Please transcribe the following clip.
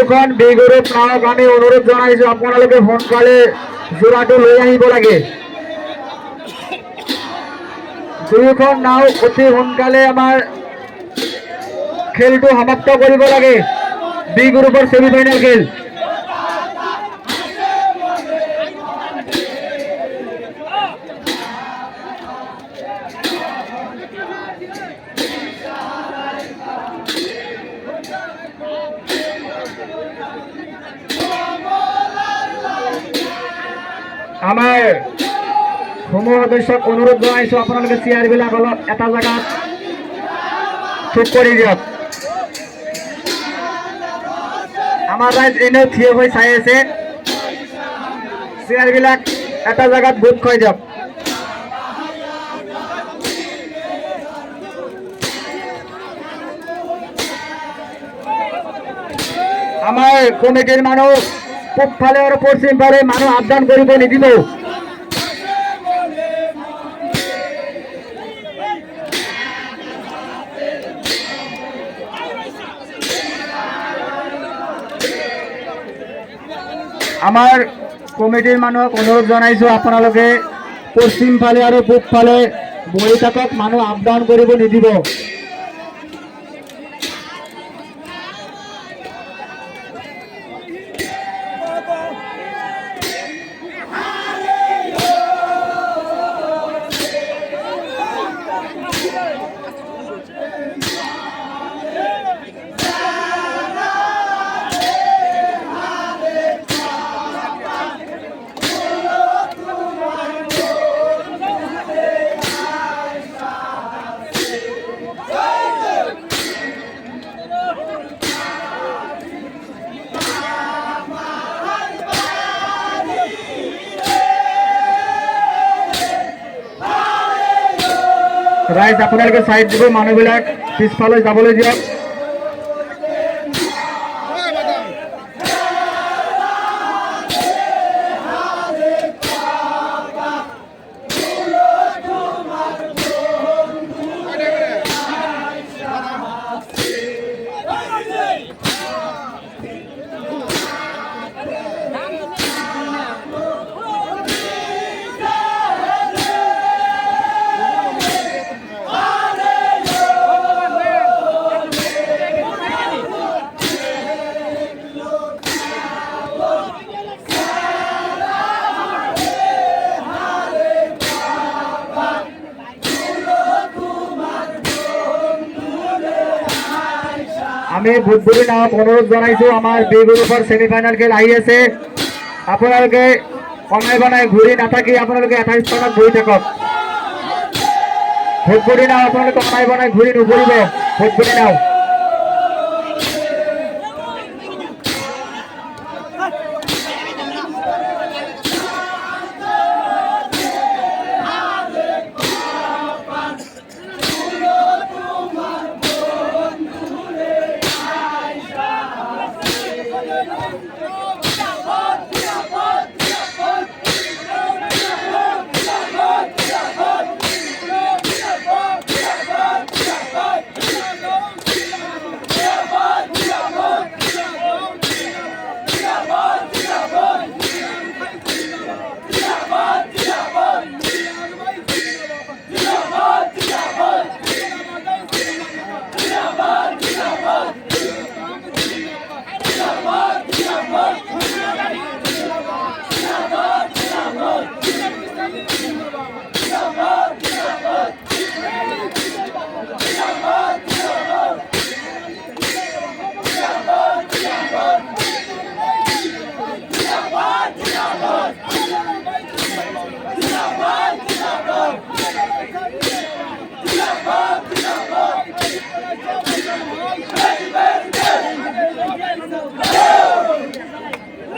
দুয়োখন B group নাওক আমি অনুৰোধ জনাইছো আপোনালোকে সোনকালে যোৰাটো লৈ আহিব লাগে। দুয়োখন নাও অতি সোনকালে আমাৰ খেলটো সমাপ্ত কৰিব লাগে। বি গ্ৰুপৰ ছেমিফাইনেল খেল। আমাৰ সমূহ সদস্যক অনুৰোধ জনাইছো আপোনালোকে চেয়াৰবিলাক অলপ এটা জেগাত ঠিক কৰি দিয়ক। আমাৰ ৰাইজ এনেও থিয় হৈ চাই আছে, চেয়াৰবিলাক এটা জেগাত গোট খুৱাই দিয়ক। আমাৰ কমিটিৰ মানুহ পূব ফালে আৰু পশ্চিম ফালে মানুহ আবদান কৰিব নিদিব। আমাৰ কমিটিৰ মানুহক অনুৰোধ জনাইছো আপোনালোকে পশ্চিম ফালে আৰু পূব ফালে বহি থাকক, মানুহ আবদান কৰিব নিদিব। ৰাইজ আপোনালোকে চাইড দিব, মানুহবিলাক পিছফালে যাবলৈ দিয়ক। আমি ভূতবুৰি নাওক অনুৰোধ জনাইছো, আমাৰ বি গ্ৰুপৰ ছেমিফাইনেল খেল আহি আছে। আপোনালোকে কমাই বনাই ঘূৰি নাথাকি আপোনালোকে এটা স্থানত বহি থাকক। ভূতবুৰি নাও আপোনালোকে কমাই বনাই ঘূৰি নুফুৰিব। ভূতবুৰি নাও